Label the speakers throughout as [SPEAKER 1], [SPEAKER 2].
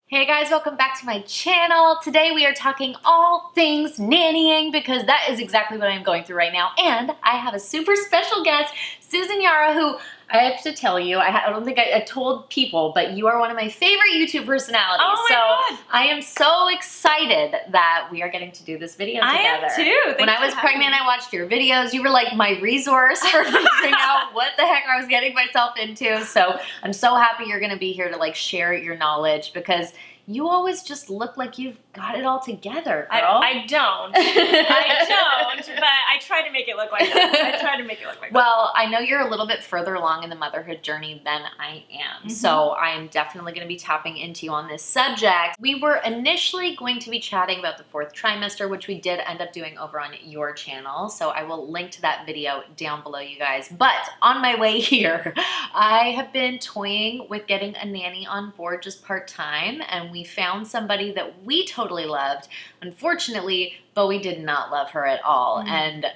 [SPEAKER 1] Hey guys, welcome back to my channel. Today we are talking all things nannying because that is exactly what I'm going through right now. And I have a super special guest, Susan Yara, who I have to tell you, I don't think I told people, but you are one of my favorite YouTube personalities.
[SPEAKER 2] Oh my God.
[SPEAKER 1] I am so excited that we are getting to do this video together.
[SPEAKER 2] I am too.
[SPEAKER 1] When I was pregnant, I watched your videos. You were like my resource for figuring out what the heck I was getting myself into. So I'm so happy you're going to be here to like share your knowledge because you always just look like you've got it all together, girl.
[SPEAKER 2] I don't. I don't, but I try to make it look like that.
[SPEAKER 1] Well, I know you're a little bit further along in the motherhood journey than I am. So I'm definitely going to be tapping into you on this subject. We were initially going to be chatting about the 4th trimester, which we did end up doing over on your channel. So I will link to that video down below, you guys. But on my way here, I have been toying with getting a nanny on board just part-time, and we found somebody that we totally loved. Unfortunately, Bowie did not love her at all. And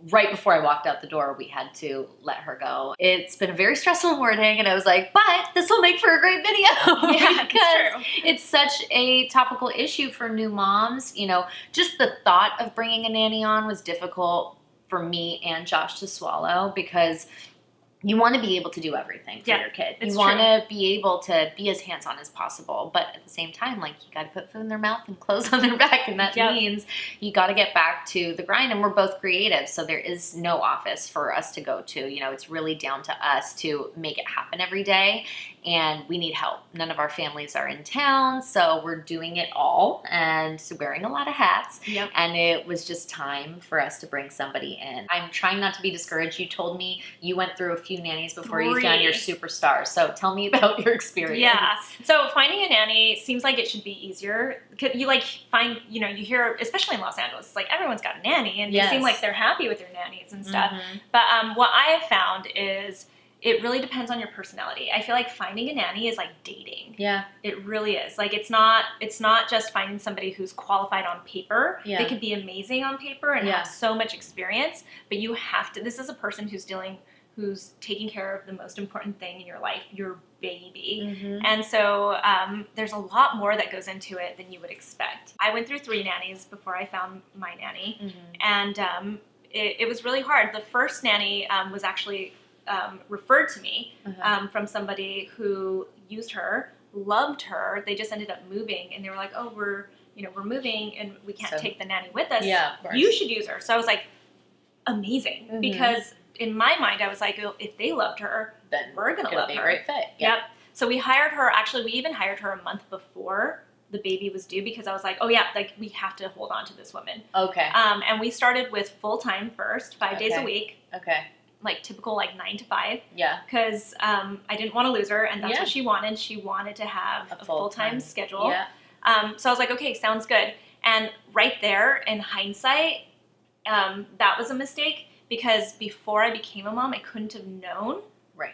[SPEAKER 1] right before I walked out the door, we had to let her go. It's been a very stressful morning, and I was like, but this will make for a great video.
[SPEAKER 2] Yeah,
[SPEAKER 1] because it's such a topical issue for new moms. You know, just the thought of bringing a nanny on was difficult for me and Josh to swallow because you want to be able to do everything for your kid. You want to be able to be as hands-on as possible, but at the same time, like, you got to put food in their mouth and clothes on their back, and that means you got to get back to the grind, and we're both creative, so there is no office for us to go to. You know, it's really down to us to make it happen every day, and we need help. None of our families are in town, so we're doing it all and wearing a lot of hats, and it was just time for us to bring somebody in. I'm trying not to be discouraged. You told me you went through a few nannies before you found your superstar. So tell me about your experience.
[SPEAKER 2] Yeah. So finding a nanny seems like it should be easier. You like find, you know, you hear, especially in Los Angeles, it's like everyone's got a nanny and they seem like they're happy with their nannies and stuff. But what I have found is it really depends on your personality. I feel like finding a nanny is like dating. Yeah. It really is. Like it's not just finding somebody who's qualified on paper. They could be amazing on paper and have so much experience, but you have to, this is a person who's taking care of the most important thing in your life, your baby. And so there's a lot more that goes into it than you would expect. I went through 3 nannies before I found my nanny, and it was really hard. The first nanny was actually referred to me from somebody who used her, loved her. They just ended up moving, and they were like, oh, we're moving, and we can't take the nanny with us. Yeah, of course. You should use her. So I was like, amazing, because in my mind, I was like, oh, if they loved her, then we're going to love her. It'll be a great fit. Yep. So we hired her. Actually, we even hired her a month before the baby was due because I was like, oh yeah, like we have to hold on to this woman. Okay. And we started with full-time first, 5 days a week. Okay. Like typical, like 9 to 5. Yeah. Because I didn't want to lose her, and that's what she wanted. She wanted to have a full-time schedule. Yeah. So I was like, okay, sounds good. And right there, in hindsight, that was a mistake. Because before I became a mom, I couldn't have known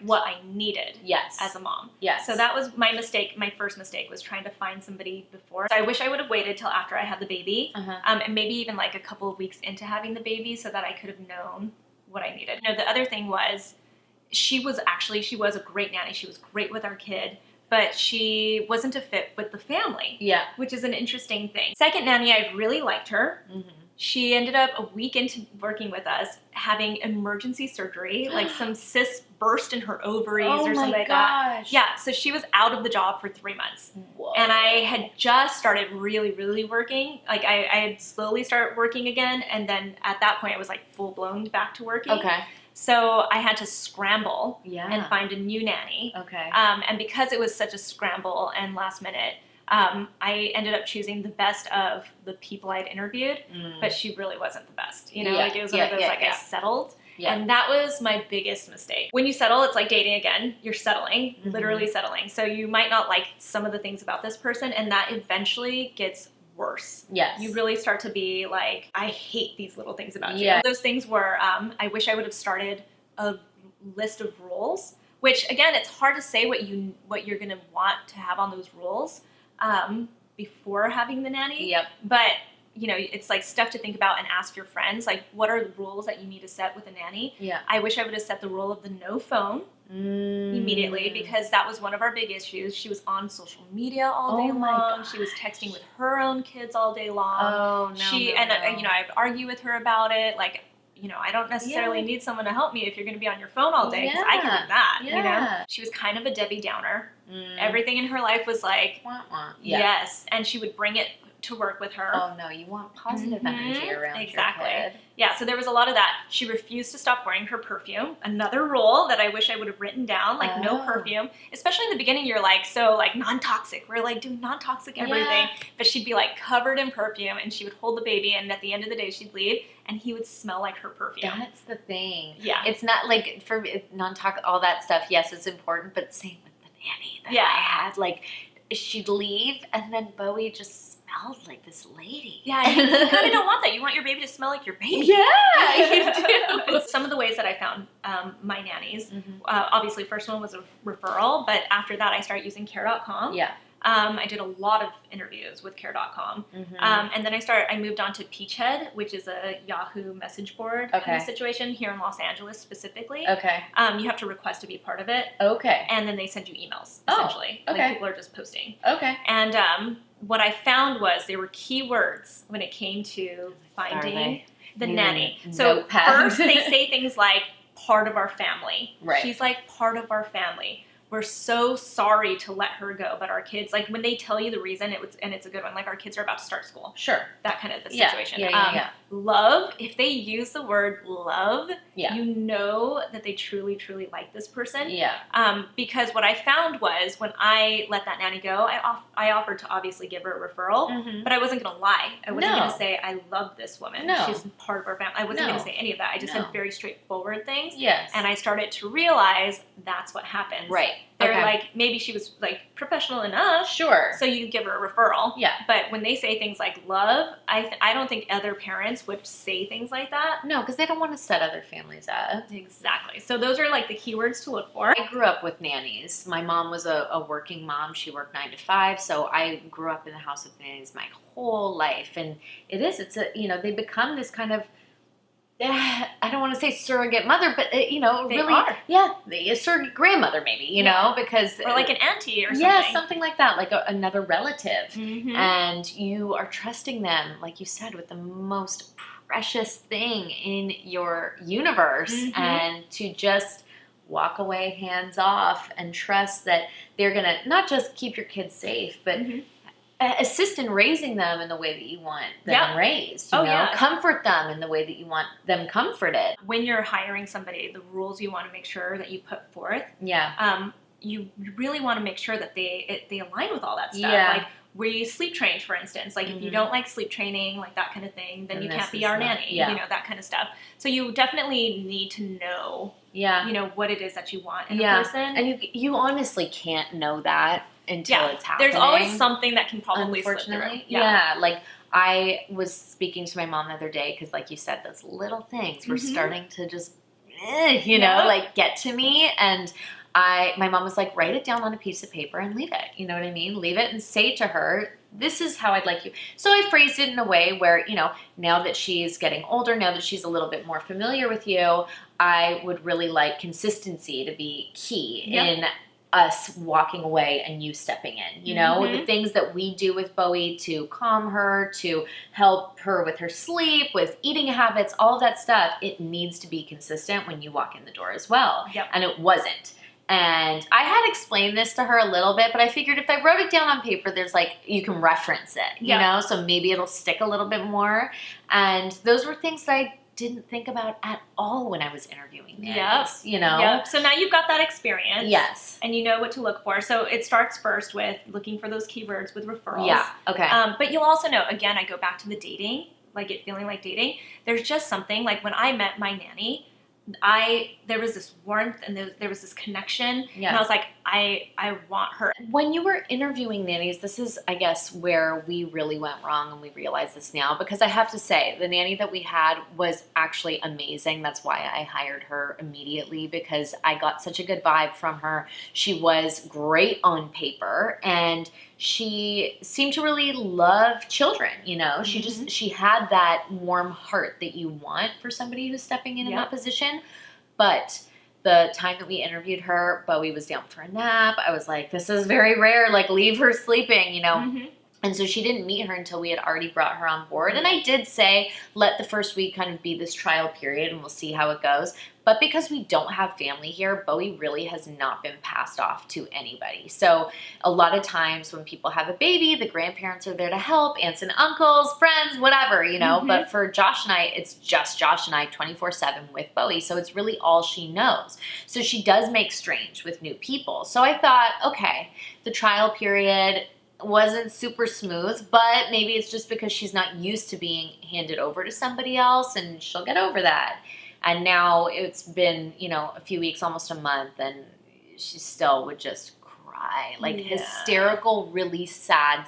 [SPEAKER 2] what I needed as a mom. Yes. So that was my mistake. My first mistake was trying to find somebody before. So I wish I would have waited till after I had the baby, and maybe even like a couple of weeks into having the baby so that I could have known what I needed. You know, the other thing was she was a great nanny. She was great with our kid, but she wasn't a fit with the family. Yeah. Which is an interesting thing. Second nanny, I really liked her. She ended up a week into working with us having emergency surgery, like some cysts burst in her ovaries or something like that. Yeah, so she was out of the job for 3 months. Whoa. And I had just started really, really working. Like I had slowly started working again, and then at that point I was like full-blown back to working. Okay. So I had to scramble and find a new nanny. Okay. And because it was such a scramble and last minute, I ended up choosing the best of the people I'd interviewed, but she really wasn't the best. You know, like it was one of those I settled. Yeah. And that was my biggest mistake. When you settle, it's like dating again. You're settling, literally settling. So you might not like some of the things about this person, and that eventually gets worse. Yes. You really start to be like, I hate these little things about you. Those things were, I wish I would have started a list of rules, which again, it's hard to say what you're going to want to have on those rules before having the nanny. Yep. But you know, it's like stuff to think about and ask your friends, like, what are the rules that you need to set with a nanny? Yeah. I wish I would have set the rule of the no phone. immediately, because that was one of our big issues. She was on social media all day long. She was texting with her own kids all day long.
[SPEAKER 1] Oh, no,
[SPEAKER 2] you know, I'd argue with her about it. Like, you know, I don't necessarily need someone to help me if you're going to be on your phone all day, because I can do that, you know? She was kind of a Debbie Downer. Everything in her life was like, yes, and she would bring it to work with her.
[SPEAKER 1] Oh no, you want positive energy around your kid.
[SPEAKER 2] Yeah, so there was a lot of that. She refused to stop wearing her perfume. Another rule that I wish I would have written down, like no perfume. Especially in the beginning, you're like, so like non-toxic. We're like doing non-toxic everything. But she'd be like covered in perfume, and she would hold the baby, and at the end of the day, she'd leave, and he would smell like her perfume.
[SPEAKER 1] That's the thing.
[SPEAKER 2] Yeah.
[SPEAKER 1] It's not like, for non-toxic, all that stuff, yes, it's important, but same with the nanny that I had. Like, she'd leave, and then Bowie just smelled like this lady.
[SPEAKER 2] Yeah, you kind of don't want that. You want your baby to smell like your baby.
[SPEAKER 1] Yeah, you do.
[SPEAKER 2] Some of the ways that I found my nannies, obviously first one was a referral, but after that I started using care.com.
[SPEAKER 1] Yeah.
[SPEAKER 2] I did a lot of interviews with care.com. And then I moved on to Peachhead, which is a Yahoo message board kind of situation here in Los Angeles specifically.
[SPEAKER 1] Okay.
[SPEAKER 2] You have to request to be part of it.
[SPEAKER 1] Okay.
[SPEAKER 2] And then they send you emails, essentially.
[SPEAKER 1] Okay.
[SPEAKER 2] Like people are just posting.
[SPEAKER 1] Okay.
[SPEAKER 2] And what I found was there were keywords when it came to finding the nanny. So first they say things like part of our family.
[SPEAKER 1] Right.
[SPEAKER 2] She's like part of our family. We're so sorry to let her go, but our kids, like when they tell you the reason, it's a good one. Like our kids are about to start school.
[SPEAKER 1] Sure.
[SPEAKER 2] That kind of a situation.
[SPEAKER 1] Yeah.
[SPEAKER 2] Love, if they use the word love,
[SPEAKER 1] Yeah.
[SPEAKER 2] you know that they truly, truly like this person.
[SPEAKER 1] Yeah.
[SPEAKER 2] Because what I found was when I let that nanny go, I offered to obviously give her a referral, but I wasn't going to lie. I wasn't going to say, I love this woman.
[SPEAKER 1] No.
[SPEAKER 2] She's part of our family. I wasn't going to say any of that. I just said very straightforward things.
[SPEAKER 1] Yes.
[SPEAKER 2] And I started to realize that's what happens.
[SPEAKER 1] Right.
[SPEAKER 2] They're like, maybe she was like professional enough.
[SPEAKER 1] Sure.
[SPEAKER 2] So you give her a referral.
[SPEAKER 1] Yeah.
[SPEAKER 2] But when they say things like love, I don't think other parents would say things like that.
[SPEAKER 1] No, because they don't want to set other families up.
[SPEAKER 2] Exactly. So those are like the keywords to look for.
[SPEAKER 1] I grew up with nannies. My mom was a working mom. She worked 9 to 5. So I grew up in the house with nannies my whole life. And it's they become this kind of, I don't want to say surrogate mother, but
[SPEAKER 2] they
[SPEAKER 1] really,
[SPEAKER 2] are.
[SPEAKER 1] A surrogate grandmother maybe, you know, because
[SPEAKER 2] or like an auntie or something.
[SPEAKER 1] Yeah, something like that, like another relative,
[SPEAKER 2] Mm-hmm.
[SPEAKER 1] and you are trusting them, like you said, with the most precious thing in your universe, and to just walk away hands off and trust that they're gonna not just keep your kids safe, but assist in raising them in the way that you want them raised. You know? Comfort them in the way that you want them comforted.
[SPEAKER 2] When you're hiring somebody, the rules you want to make sure that you put forth. You really want to make sure that they align with all that stuff. Like we sleep trained, for instance. Like if you don't like sleep training, like that kind of thing, then you can't be our nanny. You know, that kind of stuff. So you definitely need to know. You know what it is that you want in a person,
[SPEAKER 1] and you honestly can't know that until it's happening.
[SPEAKER 2] There's always something that can probably slip through.
[SPEAKER 1] Like I was speaking to my mom the other day because, like you said, those little things were starting to just, like get to me, and my mom was like, write it down on a piece of paper and leave it. You know what I mean? Leave it and say to her, this is how I'd like you. So I phrased it in a way where, now that she's getting older, now that she's a little bit more familiar with you, I would really like consistency to be key in us walking away and you stepping in, the things that we do with Bowie to calm her, to help her with her sleep, with eating habits, all of that stuff, it needs to be consistent when you walk in the door as well. And it wasn't. And I had explained this to her a little bit, but I figured if I wrote it down on paper, there's you can reference it, you know, so maybe it'll stick a little bit more. And those were things that I didn't think about at all when I was interviewing nannies,
[SPEAKER 2] So now you've got that experience.
[SPEAKER 1] Yes.
[SPEAKER 2] And you know what to look for. So it starts first with looking for those keywords with referrals.
[SPEAKER 1] Yeah, okay.
[SPEAKER 2] But you'll also know, again, I go back to the dating, like it feeling like dating. There's just something, like when I met my nanny, there was this warmth and there was this connection, and I was like, I want her.
[SPEAKER 1] When you were interviewing nannies, this is, I guess, where we really went wrong, and we realize this now, because I have to say, the nanny that we had was actually amazing. That's why I hired her immediately, because I got such a good vibe from her. She was great on paper, and she seemed to really love children, she had that warm heart that you want for somebody who's stepping in that position. But the time that we interviewed her, Bowie was down for a nap. I was like, this is very rare. Like, leave her sleeping, you know?
[SPEAKER 2] Mm-hmm.
[SPEAKER 1] And so she didn't meet her until we had already brought her on board. And I did say, let the first week kind of be this trial period and we'll see how it goes. But because we don't have family here, Bowie really has not been passed off to anybody. So a lot of times when people have a baby, the grandparents are there to help, aunts and uncles, friends, whatever, you know.
[SPEAKER 2] Mm-hmm.
[SPEAKER 1] But for Josh and I, it's just Josh and I 24/7 with Bowie. So it's really all she knows. So she does make strange with new people. So I thought, okay, the trial period wasn't super smooth, but maybe it's just because she's not used to being handed over to somebody else and she'll get over that. And now it's been, you know, a few weeks, almost a month, and she still would just cry. Like hysterical, really sad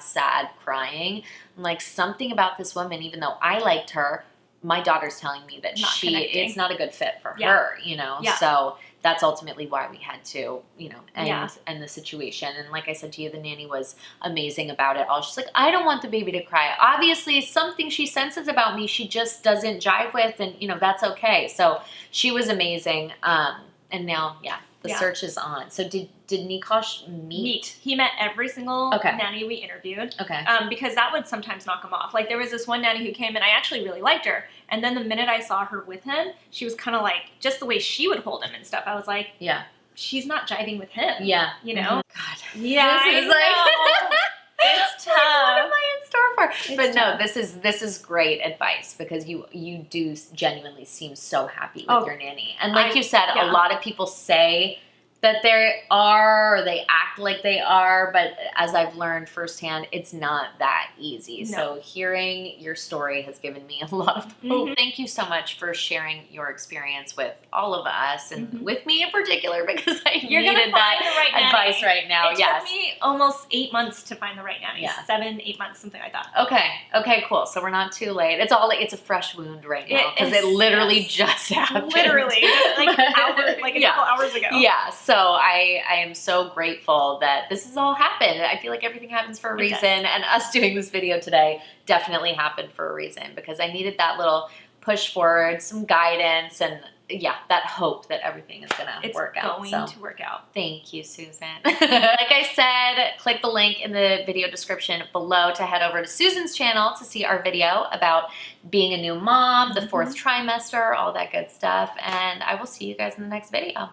[SPEAKER 1] crying. I'm like, something about this woman, even though I liked her, my daughter's telling me that it's not a good fit for her, you know?
[SPEAKER 2] Yeah.
[SPEAKER 1] So that's ultimately why we had to, you know, end the situation. And like I said to you, the nanny was amazing about it all. She's like, I don't want the baby to cry. Obviously, something she senses about me, she just doesn't jive with, and, you know, that's okay. So she was amazing. And now, the search is on. So did Nikosh meet?
[SPEAKER 2] He met every single nanny we interviewed.
[SPEAKER 1] Okay.
[SPEAKER 2] Because that would sometimes knock him off. Like, there was this one nanny who came and I actually really liked her. And then the minute I saw her with him, she was kind of like, just the way she would hold him and stuff. I was like, she's not jiving with him.
[SPEAKER 1] Yeah.
[SPEAKER 2] You know?
[SPEAKER 1] God.
[SPEAKER 2] Yeah,
[SPEAKER 1] This is like...
[SPEAKER 2] It's tough.
[SPEAKER 1] What am I in store for? But no, this is great advice because you do genuinely seem so happy with your nanny. And like you said, a lot of people say that they are, or they act like they are, but as I've learned firsthand, it's not that easy. No. So hearing your story has given me a lot of hope. Mm-hmm. Thank you so much for sharing your experience with all of us and with me in particular, because I needed that advice right now.
[SPEAKER 2] It took me almost 8 months to find the right nanny. Yeah. 7, 8 months, something like that.
[SPEAKER 1] Okay, cool. So we're not too late. It's all it's a fresh wound right now because it literally just happened.
[SPEAKER 2] Literally, like a couple hours ago.
[SPEAKER 1] Yeah. So I am so grateful that this has all happened. I feel like everything happens for a reason, and us doing this video today definitely happened for a reason because I needed that little push forward, some guidance, and that hope that everything is going to work out.
[SPEAKER 2] It's going to work out.
[SPEAKER 1] Thank you, Susan. Like I said, click the link in the video description below to head over to Susan's channel to see our video about being a new mom, the 4th trimester, all that good stuff. And I will see you guys in the next video.